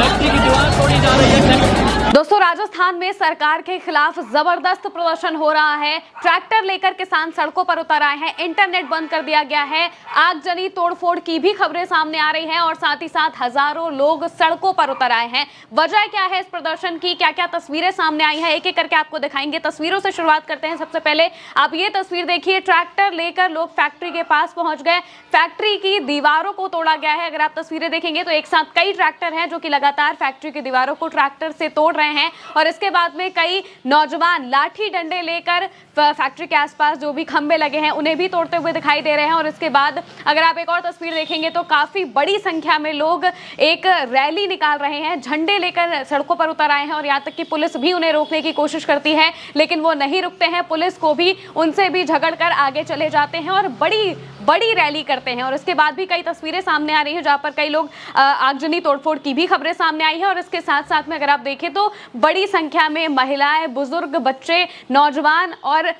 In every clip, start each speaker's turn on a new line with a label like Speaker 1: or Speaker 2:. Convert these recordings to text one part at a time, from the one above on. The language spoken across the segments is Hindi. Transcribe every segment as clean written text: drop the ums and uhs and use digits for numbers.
Speaker 1: फैक्ट्री की दीवार तोड़ी जा रही है।
Speaker 2: दोस्तों, राजस्थान में सरकार के खिलाफ जबरदस्त प्रदर्शन हो रहा है। ट्रैक्टर लेकर किसान सड़कों पर उतर आए हैं, इंटरनेट बंद कर दिया गया है, आगजनी तोड़फोड़ की भी खबरें सामने आ रही हैं और साथ ही साथ हजारों लोग सड़कों पर उतर आए हैं। वजह क्या है इस प्रदर्शन की, क्या क्या तस्वीरें सामने आई हैं, एक एक करके आपको दिखाएंगे। तस्वीरों से शुरुआत करते हैं। सबसे पहले आप ये तस्वीर देखिए, ट्रैक्टर लेकर लोग फैक्ट्री के पास पहुंच गए, फैक्ट्री की दीवारों को तोड़ा गया है। अगर आप तस्वीरें देखेंगे तो एक साथ कई ट्रैक्टर हैं जो कि लगातार फैक्ट्री की दीवारों को ट्रैक्टर से तोड़ रहे हैं और इसके बाद में कई नौजवान लाठी डंडे लेकर फैक्ट्री के आसपास जो भी खंबे लगे हैं उन्हें भी तोड़ते हुए दिखाई दे रहे हैं। और इसके बाद अगर आप एक और तस्वीर देखेंगे तो काफी बड़ी संख्या में लोग एक रैली निकाल रहे हैं, झंडे लेकर सड़कों पर उतर आए हैं और यहाँ तक कि पुलिस भी उन्हें रोकने की कोशिश करती है लेकिन वो नहीं रुकते हैं। पुलिस को भी उनसे भी झगड़कर आगे चले जाते हैं और बड़ी रैली करते हैं। और इसके बाद भी कई तस्वीरें सामने आ रही हैं जहां पर कई लोग आगजनी तोड़फोड़ की भी खबरें सामने आई है। और इसके साथ साथ में अगर आप देखें तो बड़ी संख्या में महिलाएं, बुजुर्ग, बच्चे, नौजवान और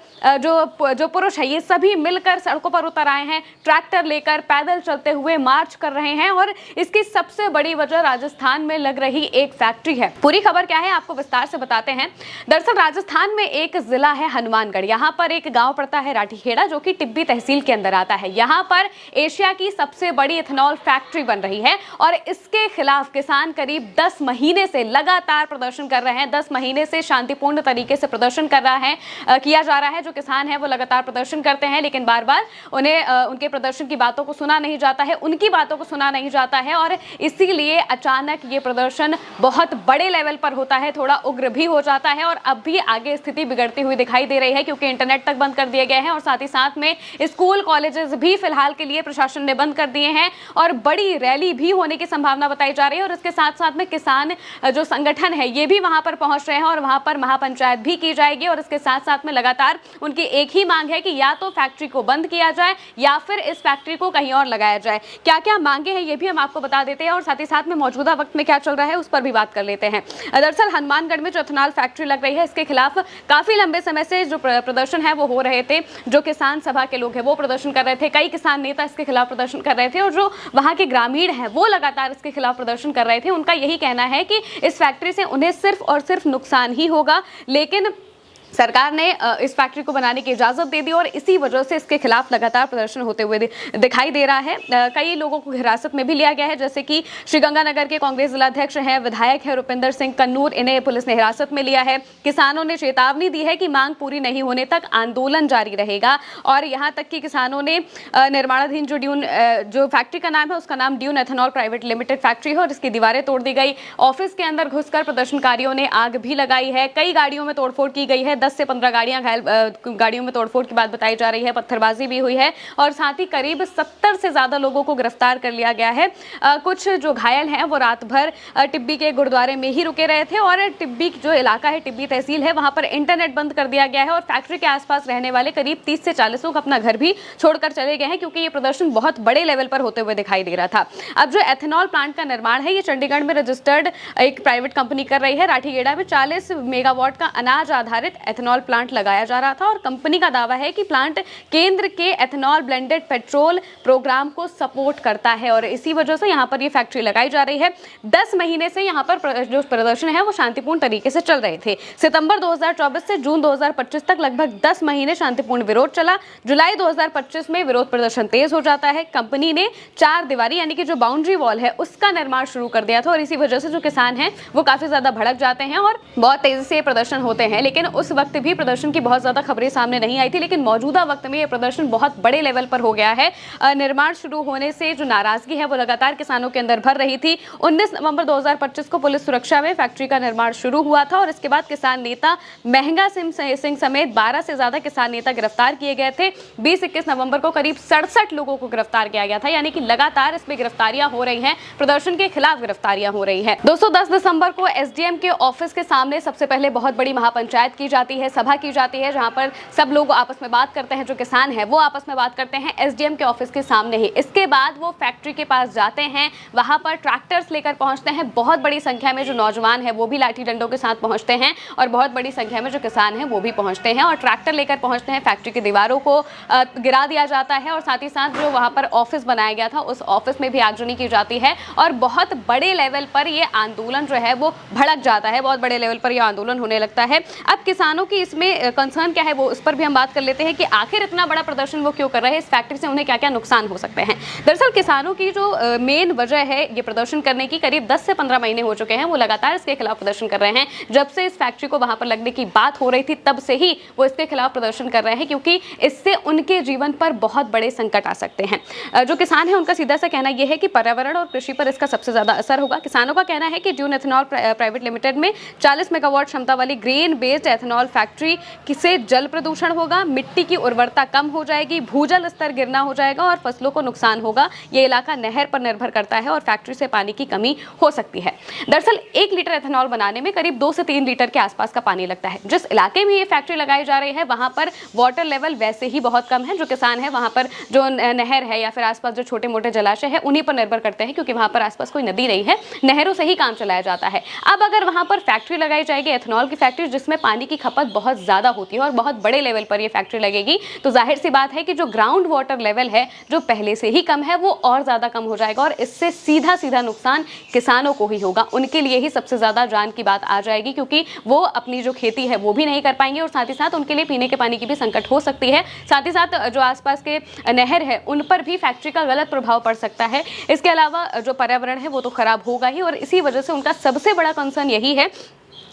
Speaker 2: जो पुरुष है ये सभी मिलकर सड़कों पर उतर आए हैं, ट्रैक्टर लेकर पैदल चलते हुए मार्च कर रहे हैं। और इसकी सबसे बड़ी वजह राजस्थान में लग रही एक फैक्ट्री है। पूरी खबर क्या है आपको विस्तार से बताते हैं। दरअसल राजस्थान में एक जिला है हनुमानगढ़, यहाँ पर एक गांव पड़ता है राठीखेड़ा जो कि टिब्बी तहसील के अंदर आता है। यहाँ पर एशिया की सबसे बड़ी इथेनॉल फैक्ट्री बन रही है और इसके खिलाफ किसान करीब 10 महीने से लगातार प्रदर्शन कर रहे हैं। 10 महीने से शांतिपूर्ण तरीके से प्रदर्शन किया जा रहा है। जो किसान है वो लगातार प्रदर्शन करते हैं लेकिन बार बार उन्हें उनके प्रदर्शन की बातों को सुना नहीं जाता है, उनकी बातों को सुना नहीं जाता है और इसीलिए अचानक ये प्रदर्शन बहुत बड़े लेवल पर होता है, थोड़ा उग्र भी हो जाता है। और अब भी आगे स्थिति बिगड़ती हुई दिखाई दे रही है क्योंकि इंटरनेट तक बंद कर दिए गए हैं और साथ ही साथ में स्कूल कॉलेजेस भी फिलहाल के लिए प्रशासन ने बंद कर दिए हैं और बड़ी रैली भी होने की संभावना बताई जा रही है। और इसके साथ साथ में किसान जो संगठन है ये भी वहां पर पहुंच रहे हैं और वहां पर महापंचायत भी की जाएगी। और इसके साथ साथ में लगातार उनकी एक ही मांग है कि या तो फैक्ट्री को बंद किया जाए या फिर इस फैक्ट्री को कहीं और लगाया जाए। क्या क्या मांगे हैं ये भी हम आपको बता देते हैं और साथ ही साथ में मौजूदा वक्त में क्या चल रहा है उस पर भी बात कर लेते हैं। दरअसल हनुमानगढ़ में जो इथेनॉल फैक्ट्री लग रही है इसके खिलाफ काफी लंबे समय से जो प्रदर्शन है वो हो रहे थे। जो किसान सभा के लोग हैं वो प्रदर्शन कर रहे थे, कई किसान नेता इसके खिलाफ प्रदर्शन कर रहे थे और जो वहां के ग्रामीण हैं वो लगातार इसके खिलाफ प्रदर्शन कर रहे थे। उनका यही कहना है कि इस फैक्ट्री से उन्हें सिर्फ और सिर्फ नुकसान ही होगा, लेकिन सरकार ने इस फैक्ट्री को बनाने की इजाजत दे दी और इसी वजह से इसके खिलाफ लगातार प्रदर्शन होते हुए दिखाई दे रहा है। कई लोगों को हिरासत में भी लिया गया है, जैसे कि श्रीगंगानगर के कांग्रेस जिलाध्यक्ष हैं, विधायक है रुपिंदर सिंह कन्नूर, इन्हें पुलिस ने हिरासत में लिया है। किसानों ने चेतावनी दी है कि मांग पूरी नहीं होने तक आंदोलन जारी रहेगा और यहाँ तक कि किसानों ने निर्माणाधीन जो फैक्ट्री का नाम है उसका नाम dune ethanol private limited factory है और इसकी दीवारें तोड़ दी गई। ऑफिस के अंदर घुसकर प्रदर्शनकारियों ने आग भी लगाई है, कई गाड़ियों में तोड़फोड़ की गई है, 10 से 15 गाड़ियों में तोड़फोड़ की बात बताई जा रही है, पत्थरबाजी भी हुई है और साथ ही करीब 70 से ज्यादा लोगों को गिरफ्तार कर लिया गया है। कुछ जो घायल हैं वो रात भर टिब्बी के गुरुद्वारे में ही रुके रहे थे और टिब्बी जो इलाका है, टिब्बी तहसील है, वहां पर इंटरनेट बंद कर दिया गया है और फैक्ट्री के आसपास रहने वाले करीब 30 से 40 लोग अपना घर भी छोड़कर चले गए हैं क्योंकि ये प्रदर्शन बहुत बड़े लेवल पर होते हुए दिखाई दे रहा था। अब जो एथेनॉल प्लांट का निर्माण है ये चंडीगढ़ में रजिस्टर्ड एक प्राइवेट कंपनी कर रही है। राठीखेड़ा में 40 मेगावाट का अनाज आधारित एथेनॉल प्लांट लगाया जा रहा था और कंपनी का दावा है कि प्लांट केंद्र के एथेनॉल ब्लेंडेड पेट्रोल प्रोग्राम को सपोर्ट करता है और इसी वजह से यहाँ पर ये फैक्ट्री लगाई जा रही है। 10 महीने से यहाँ पर जो प्रदर्शन है वो शांतिपूर्ण तरीके से चल रहे थे। सितंबर 2024 से जून 2025 तक लगभग 10 महीने शांतिपूर्ण विरोध चला। जुलाई 2025 में विरोध प्रदर्शन तेज हो जाता है। कंपनी ने 4 दीवारी यानी कि जो बाउंड्री वॉल है उसका निर्माण शुरू कर दिया था और इसी वजह से जो किसान हैं वो काफी ज्यादा भड़क जाते हैं और बहुत तेजी से प्रदर्शन होते हैं। लेकिन उस वक्त भी प्रदर्शन की बहुत ज्यादा खबरें सामने नहीं आई थी, लेकिन मौजूदा वक्त में ये प्रदर्शन बहुत बड़े लेवल पर हो गया है। निर्माण शुरू होने से जो नाराजगी है वो लगातार किसानों के अंदर भर रही थी। 19 नवंबर 2025 को पुलिस सुरक्षा में फैक्ट्री का निर्माण शुरू हुआ था और इसके बाद किसान नेता महंगा सिंह समेत 12 से ज्यादा किसान नेता गिरफ्तार किए गए थे। 20-21 नवंबर को करीब 67 लोगों को गिरफ्तार किया गया था, यानी कि लगातार इसमें गिरफ्तारियां हो रही हैं, प्रदर्शन के खिलाफ गिरफ्तारियां हो रही हैं। दोस्तों 10 दिसंबर को एसडीएम के ऑफिस के सामने सबसे पहले बहुत बड़ी महापंचायत की जाती जाती है, सभा की जाती है, जहां पर सब लोग आपस में बात करते हैं, जो किसान है वो आपस में बात करते हैं एसडीएम के ऑफिस के सामने ही। इसके बाद वो फैक्ट्री के पास जाते हैं, वहां पर ट्रैक्टर्स लेकर पहुंचते हैं। बहुत बड़ी संख्या में जो नौजवान है वो भी लाठी डंडों के साथ पहुंचते हैं और बहुत बड़ी संख्या में जो किसान है वो भी पहुंचते हैं और ट्रैक्टर लेकर पहुंचते हैं। फैक्ट्री की दीवारों को गिरा दिया जाता है और साथ ही साथ जो वहां पर ऑफिस बनाया गया था उस ऑफिस में भी आगजनी की जाती है और बहुत बड़े लेवल पर ये आंदोलन जो है वो भड़क जाता है, बहुत बड़े लेवल पर ये आंदोलन होने लगता है। अब किसानों की इसमें कंसर्न क्या है वो उस पर भी हम बात कर लेते हैं कि आखिर इतना बड़ा प्रदर्शन वो क्यों कर रहे हैं, इस फैक्ट्री से उन्हें क्या क्या नुकसान हो सकते हैं। दरअसल किसानों की जो मेन वजह है ये प्रदर्शन करने की, करीब 10 से 15 महीने हो चुके हैं वो लगातार इसके खिलाफ प्रदर्शन कर रहे हैं। जब से इस फैक्ट्री को वहां पर लगने की बात हो रही थी तब से ही वो इसके खिलाफ प्रदर्शन कर रहे हैं, क्योंकि इससे उनके जीवन पर बहुत बड़े संकट आ सकते हैं। जो किसान है उनका सीधा सा कहना यह है कि पर्यावरण और कृषि पर इसका सबसे ज्यादा असर होगा। किसानों का कहना है कि ड्यून एथेनॉल प्राइवेट लिमिटेड में 40 मेगावाट क्षमता वाली ग्रेन बेस्ड एथेनॉल फैक्ट्री से जल प्रदूषण होगा, मिट्टी की उर्वरता कम हो जाएगी, भूजल स्तर गिरना हो जाएगा और फसलों को नुकसान होगा। ये इलाका नहर पर निर्भर करता है और फैक्ट्री से पानी की कमी हो सकती है। दरअसल 1 लीटर एथेनॉल बनाने में करीब 2 से 3 लीटर के आसपास का पानी लगता है। जिस इलाके में ये फैक्ट्री लगाई जा रही है वहां पर वाटर लेवल वैसे ही बहुत कम है। जो किसान है वहां पर जो नहर है या फिर आसपास जो छोटे मोटे जलाशय है उन्हीं पर निर्भर करते हैं, क्योंकि वहां पर आसपास कोई नदी नहीं है, नहरों से ही काम चलाया जाता है। अब अगर वहां पर फैक्ट्री लगाई जाएगी एथेनॉल की फैक्ट्री, जिसमें पानी की खपत बहुत ज्यादा होती है और बहुत बड़े लेवल पर ये फैक्ट्री लगेगी, तो जाहिर सी बात है कि जो ग्राउंड वाटर लेवल है जो पहले से ही कम है वो और ज्यादा कम हो जाएगा और इससे सीधा सीधा नुकसान किसानों को ही होगा। उनके लिए ही सबसे ज्यादा जान की बात आ जाएगी, क्योंकि वो अपनी जो खेती है वो भी नहीं कर पाएंगे और साथ ही साथ उनके लिए पीने के पानी की भी संकट हो सकती है। साथ ही साथ जो आसपास के नहर है उन पर भी फैक्ट्री का गलत प्रभाव पड़ सकता है। इसके अलावा जो पर्यावरण है वो तो खराब होगा ही और इसी वजह से उनका सबसे बड़ा कंसर्न यही है।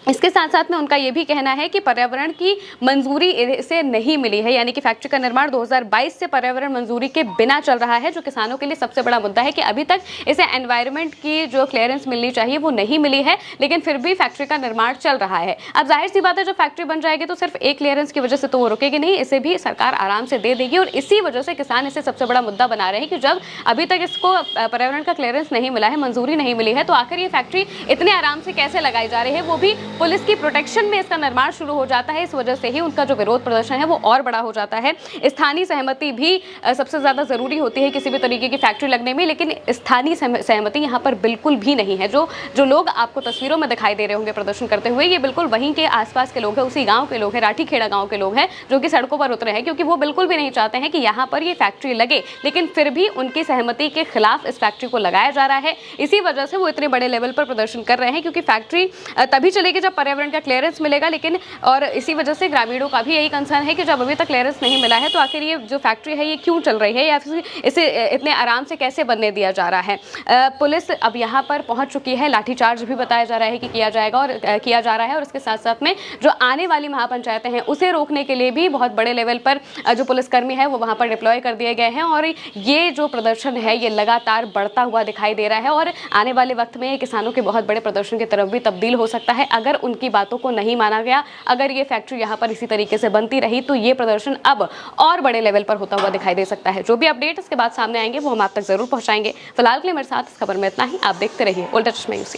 Speaker 2: इसके साथ साथ में उनका यह भी कहना है कि पर्यावरण की मंजूरी इसे नहीं मिली है, यानी कि फैक्ट्री का निर्माण 2022 से पर्यावरण मंजूरी के बिना चल रहा है, जो किसानों के लिए सबसे बड़ा मुद्दा है कि अभी तक इसे एनवायरनमेंट की जो क्लियरेंस मिलनी चाहिए वो नहीं मिली है, लेकिन फिर भी फैक्ट्री का निर्माण चल रहा है। अब जाहिर सी बात है जब फैक्ट्री बन जाएगी तो सिर्फ एक क्लियरेंस की वजह से तो वो रुकेगी नहीं, इसे भी सरकार आराम से दे देगी और इसी वजह से किसान इसे सबसे बड़ा मुद्दा बना रहे हैं कि जब अभी तक इसको पर्यावरण का क्लियरेंस नहीं मिला है, मंजूरी नहीं मिली है, तो आखिर ये फैक्ट्री इतने आराम से कैसे लगाई जा रही है, वो भी पुलिस की प्रोटेक्शन में इसका निर्माण शुरू हो जाता है। इस वजह से ही उनका जो विरोध प्रदर्शन है वो और बड़ा हो जाता है। स्थानीय सहमति भी सबसे ज्यादा जरूरी होती है किसी भी तरीके की फैक्ट्री लगने में, लेकिन स्थानीय सहमति यहाँ पर बिल्कुल भी नहीं है। जो लोग आपको तस्वीरों में दिखाई दे रहे होंगे प्रदर्शन करते हुए, ये बिल्कुल वहीं के आसपास के लोग हैं, उसी गाँव के लोग हैं, राठीखेड़ा गाँव के लोग हैं जो कि सड़कों पर उतरे हैं, क्योंकि वो बिल्कुल भी नहीं चाहते हैं कि यहाँ पर ये फैक्ट्री लगे, लेकिन फिर भी उनकी सहमति के खिलाफ इस फैक्ट्री को लगाया जा रहा है। इसी वजह से वो इतने बड़े लेवल पर प्रदर्शन कर रहे हैं, क्योंकि फैक्ट्री तभी चलेगी जब पर्यावरण का क्लियरेंस मिलेगा। लेकिन और इसी वजह से ग्रामीणों का भी यही कंसर्न है कि जब अभी तक क्लियरेंस नहीं मिला है तो आखिर ये जो फैक्ट्री है ये क्यों चल रही है या फिर इसे इतने आराम से कैसे बनने दिया जा रहा है। पुलिस अब यहाँ पर पहुंच चुकी है, लाठीचार्ज भी बताया जा रहा है कि किया जाएगा और किया जा रहा है, और इसके साथ साथ में जो आने वाली महापंचायतें हैं उसे रोकने के लिए भी बहुत बड़े लेवल पर जो पुलिसकर्मी है वो वहाँ पर डिप्लॉय कर दिए गए हैं और ये जो प्रदर्शन है ये लगातार बढ़ता हुआ दिखाई दे रहा है और आने वाले वक्त में किसानों के बहुत बड़े प्रदर्शन की तरफ भी तब्दील हो सकता है अगर उनकी बातों को नहीं माना गया। अगर ये फैक्ट्री यहाँ पर इसी तरीके से बनती रही तो ये प्रदर्शन अब और बड़े लेवल पर होता हुआ दिखाई दे सकता है। जो भी अपडेट इसके बाद सामने आएंगे वो हम आप तक जरूर पहुंचाएंगे। फिलहाल के लिए मेरे साथ इस खबर में इतना ही। आप देखते रहिए उल्टा चश्मा यूसी।